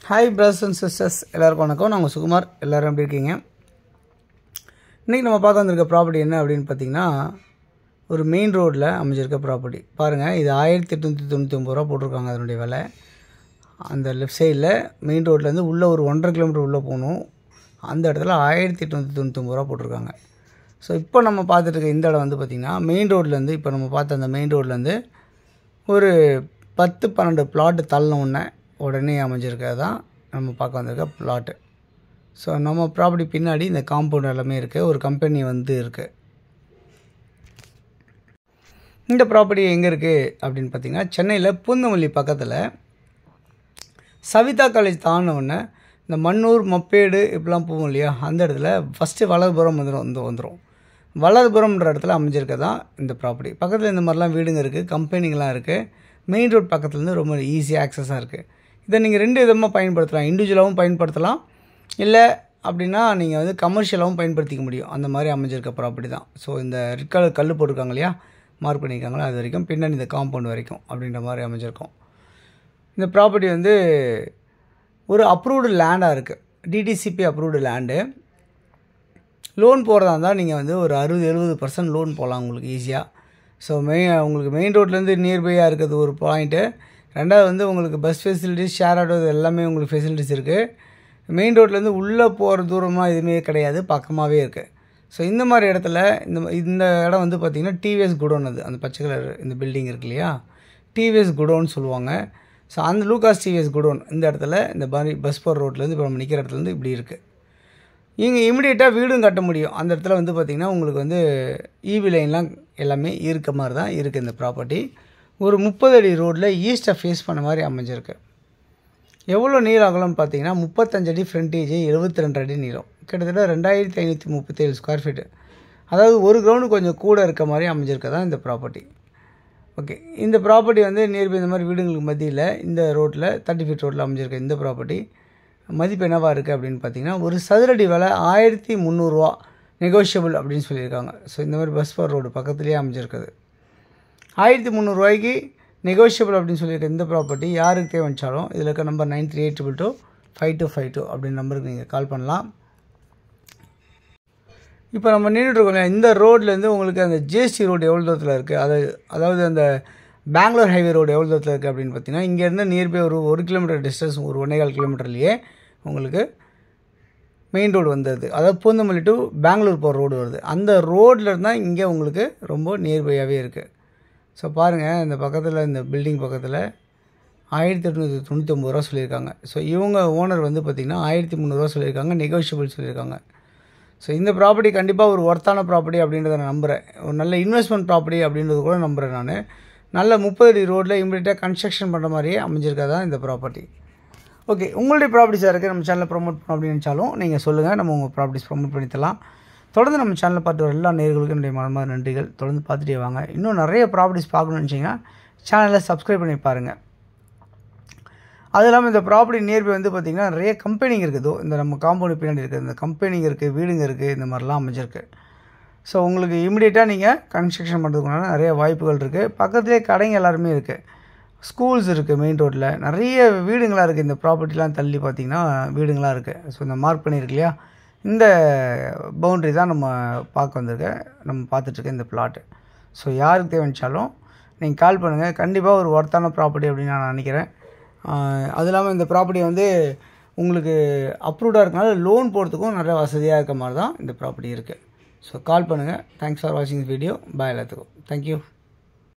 Hi brothers and sisters, எல்லாருக்கும் வணக்கம். நான் உங்கள் சுகுமார். எல்லோரும் எப்படி இருக்கீங்க? இன்றைக்கி நம்ம பார்க்க வந்திருக்க ப்ராப்பர்ட்டி என்ன அப்படின்னு பார்த்தீங்கன்னா, ஒரு மெயின் ரோட்டில் அமைஞ்சிருக்க ப்ராப்பர்ட்டி. பாருங்கள், இது 1899 ரூபா போட்டிருக்காங்க அதனுடைய விலை. அந்த லெஃப்ட் சைடில் மெயின் ரோட்லேருந்து உள்ளே ஒரு 1.5 கிலோமீட்டர் உள்ளே போகணும். அந்த இடத்துல 1899 ரூபா போட்டிருக்காங்க. ஸோ இப்போ நம்ம பார்த்துட்டு இருக்க இந்த இடம் வந்து பார்த்திங்கன்னா, மெயின் ரோட்லேருந்து இப்போ நம்ம பார்த்த அந்த மெயின் ரோட்லேருந்து ஒரு 10-12 பிளாட்டு தள்ளன உடனே அமைஞ்சிருக்கிறது தான் நம்ம பார்க்க வந்திருக்க பிளாட்டு. ஸோ நம்ம ப்ராப்பர்ட்டி பின்னாடி இந்த காம்பவுண்ட் எல்லாமே இருக்குது. ஒரு கம்பெனி வந்து இருக்குது. இந்த ப்ராப்பர்ட்டி எங்கே இருக்குது அப்படின்னு பார்த்திங்கன்னா, சென்னையில் பூந்தமல்லி பக்கத்தில் சவிதா காலேஜ் தாண்டினவுடனே இந்த மன்னூர் மப்பேடு இப்படிலாம் போவோம் இல்லையா, அந்த இடத்துல ஃபஸ்ட்டு வலதுபுறம் வந்துடும். வலதுபுரம்ன்ற இடத்துல அமைஞ்சிருக்கதான் இந்த ப்ராப்பர்ட்டி. பக்கத்தில் இந்த மாதிரிலாம் வீடுங்க இருக்குது, கம்பெனிங்கெலாம் இருக்குது. மெயின் ரோட் பக்கத்துலேருந்து ரொம்ப ஈஸியாக ஆக்சஸாக இருக்குது. இதை நீங்கள் 2 விதமாக பயன்படுத்தலாம். இண்டிவிஜுவலாகவும் பயன்படுத்தலாம், இல்லை அப்படின்னா நீங்கள் வந்து கமர்ஷியலாகவும் பயன்படுத்திக்க முடியும். அந்த மாதிரி அமைஞ்சிருக்க ப்ராப்பர்ட்டி தான். ஸோ இந்த ரெட் கலர் கல் போட்டிருக்காங்க இல்லையா, மார்க் பண்ணியிருக்காங்களா, அது வரைக்கும் பின்னாடி இந்த காம்பவுண்ட் வரைக்கும் அப்படின்ற மாதிரி அமைஞ்சிருக்கும். இந்த ப்ராப்பர்ட்டி வந்து ஒரு அப்ரூவ்டு லேண்டாக இருக்குது. DTCP approved land. லோன் போகிறதா இருந்தால் நீங்கள் வந்து ஒரு 60-70% லோன் போகலாம் உங்களுக்கு ஈஸியாக. ஸோ உங்களுக்கு மெயின் ரோட்லேருந்து நியர்பையாக இருக்கிறது ஒரு பாயிண்ட்டு. ரெண்டாவது வந்து உங்களுக்கு பஸ் ஃபெசிலிட்டிஸ், ஷேர் ஆட்டோ, எல்லாமே உங்களுக்கு ஃபெசிலிட்டிஸ் இருக்குது. மெயின் ரோட்லேருந்து உள்ளே போகிற தூரமாக எதுவுமே கிடையாது, பக்கமாகவே இருக்குது. ஸோ இந்த மாதிரி இடத்துல இந்த இடம் வந்து பார்த்திங்கன்னா டிவிஎஸ் குடோன். அது அந்த பச்சை கலர் இந்த பில்டிங் இருக்கு இல்லையா, டிவிஎஸ் குடோன்னு சொல்லுவாங்க. ஸோ அந்த லூகாஸ் டிவிஎஸ் குடோன் இந்த இடத்துல இந்த மாதிரி பஸ் போகிற ரோட்லேருந்து இப்போ நம்ம நிற்கிற இடத்துலேருந்து இப்படி இருக்குது. இங்கே இமிடியேட்டாக வீடும் கட்ட முடியும். அந்த இடத்துல வந்து பார்த்திங்கன்னா உங்களுக்கு வந்து ஈவி லைன்லாம் எல்லாமே இருக்க மாதிரி தான் இருக்குது இந்த ப்ராப்பர்ட்டி. ஒரு 30 அடி ரோட்டில் ஈஸ்ட்டை ஃபேஸ் பண்ண மாதிரி அமைஞ்சிருக்கு. எவ்வளோ நீளம் ஆகலாம்னு பார்த்தீங்கன்னா 35 அடி ஃப்ரண்டேஜ், 72 அடி நீளம், கிட்டத்தட்ட 2537 ஸ்கொயர் ஃபீட்டு. அதாவது ஒரு கிரவுண்டு கொஞ்சம் கூட இருக்க மாதிரி அமைஞ்சிருக்க தான் இந்த ப்ராப்பர்ட்டி. ஓகே, இந்த ப்ராப்பர்ட்டி வந்து நியர்பை இந்த மாதிரி வீடுங்களுக்கு மத்தியில் இந்த ரோட்டில் 30 ஃபீட் ரோட்டில் அமைஞ்சிருக்க இந்த ப்ராப்பர்ட்டி மதிப்பு என்னவாக இருக்குது அப்படின்னு பார்த்தீங்கன்னா, ஒரு சதுரடி விலை 1300 ரூபா, நெகோஷியபிள் அப்படின்னு சொல்லியிருக்காங்க. ஸோ இந்த மாதிரி பஸ் போர் ரோடு பக்கத்துலேயே அமைஞ்சிருக்குது. 1300 ரூபாய்க்கு நெகோஷியபிள் அப்படின்னு சொல்லியிருக்க இந்த ப்ராப்பர்ட்டி யாருக்கு தேவைச்சாலும் இதில் இருக்க நம்பர் 9382225252 அப்படின்னு நம்பருக்கு நீங்கள் கால் பண்ணலாம். இப்போ நம்ம நின்றுட்டுருக்கோம் இந்த ரோட்லேருந்து உங்களுக்கு அந்த ஜிஎஸ்டி ரோடு எவ்வளோ தூரத்தில் இருக்குது, அதாவது அந்த பெங்களூர் ஹைவே ரோடு எவ்வளோ தூரத்தில் இருக்குது அப்படின்னு பார்த்தீங்கன்னா, இங்கேருந்து நியர்பை ஒரு 1 கிலோமீட்டர் டிஸ்டன்ஸ், ஒரு 1.25 கிலோமீட்டர்லேயே உங்களுக்கு மெயின் ரோடு வந்துடுது. அதாவது பூந்தமல்லி டு பெங்களூர் போகிற ரோடு வருது. அந்த ரோட்டில் இருந்தால் இங்கே உங்களுக்கு ரொம்ப நியர்பையாகவே இருக்குது. ஸோ பாருங்கள், இந்த பக்கத்தில் இந்த பில்டிங் பக்கத்தில் 1899 ரூபா சொல்லியிருக்காங்க. ஸோ இவங்க ஓனர் வந்து பார்த்திங்கன்னா 1300 ரூபா சொல்லியிருக்காங்க, நெகோஷியபிள் சொல்லியிருக்காங்க. ஸோ இந்த ப்ராப்பர்ட்டி கண்டிப்பாக ஒரு ஒர்த்தான ப்ராப்பர்ட்டி அப்படின்றத நான் நம்புகிறேன். ஒரு நல்ல இன்வெஸ்ட்மெண்ட் ப்ராப்பர்ட்டி அப்படின்றது கூட நம்புகிறேன் நான். நல்ல 30 அடி ரோட்டில் இமீடியட்டாக கன்ஸ்ட்ரக்ஷன் பண்ணுற மாதிரியே அமைஞ்சிருக்கா தான் இந்த ப்ராப்பர்ட்டி. ஓகே, உங்களுடைய ப்ராப்பர்ட்டிஸாக இருக்குது நம்ம சேனலில் ப்ரொமோட் பண்ணோம் அப்படின்னு நினச்சாலும் நீங்கள் சொல்லுங்கள், நம்ம உங்கள் ப்ராப்பர்ட்டிஸ் ப்ரொமோட் பண்ணி தரலாம். தொடர்ந்து நம்ம சேனலில் பார்த்து வர எல்லா நேயர்களுக்கும் என்னுடைய மனமார்ந்த நன்றிகள். தொடர்ந்து பார்த்துட்டே வாங்க. இன்னும் நிறைய ப்ராப்பர்ட்டிஸ் பார்க்கணும்னு நினச்சிங்கன்னா சேனலில் சப்ஸ்கிரைப் பண்ணி பாருங்கள். அது இல்லாமல் இந்த ப்ராப்பர்ட்டி நியர்பை வந்து பார்த்திங்கன்னா நிறைய கம்பெனிங்க இருக்குது. இந்த நம்ம காம்பவுண்ட் பின்னாடி இருக்குது, இந்த கம்பெனிங்க இருக்குது, வீடுங்க இருக்குது, இந்த மாதிரிலாம் அமைஞ்சிருக்கு. ஸோ உங்களுக்கு இமிடியேட்டாக நீங்கள் கன்ஸ்ட்ரக்ஷன் பண்ணுறதுக்குனால நிறைய வாய்ப்புகள் இருக்குது. பக்கத்துலேயே கடைங்க எல்லாருமே இருக்குது, ஸ்கூல்ஸ் இருக்குது, மெயின் ரோட்டில் நிறைய வீடுங்களாக இருக்குது. இந்த ப்ராப்பர்ட்டிலாம் தள்ளி பார்த்திங்கன்னா வீடுங்களாக இருக்குது. ஸோ இந்த மார்க் பண்ணியிருக்கு இல்லையா, இந்த பவுண்ட்ரி தான் நம்ம பார்க்க வந்திருக்கேன், நம்ம பார்த்துட்ருக்கேன் இந்த பிளாட்டு. ஸோ யாருக்கு தேவைச்சாலும் நீங்கள் கால் பண்ணுங்கள். கண்டிப்பாக ஒரு ஒர்த்தான ப்ராப்பர்ட்டி அப்படின்னு நான் நினைக்கிறேன். அது இல்லாமல் இந்த ப்ராப்பர்ட்டி வந்து உங்களுக்கு அப்ரூவ்டாக இருக்கனால லோன் போகிறதுக்கும் நிறைய வசதியாக இருக்க மாதிரி தான் இந்த ப்ராப்பர்ட்டி இருக்குது. ஸோ கால் பண்ணுங்கள். தேங்க்ஸ் ஃபார் வாட்சிங் திஸ் வீடியோ. பாய் எல்லாத்துக்கும். தேங்க்யூ.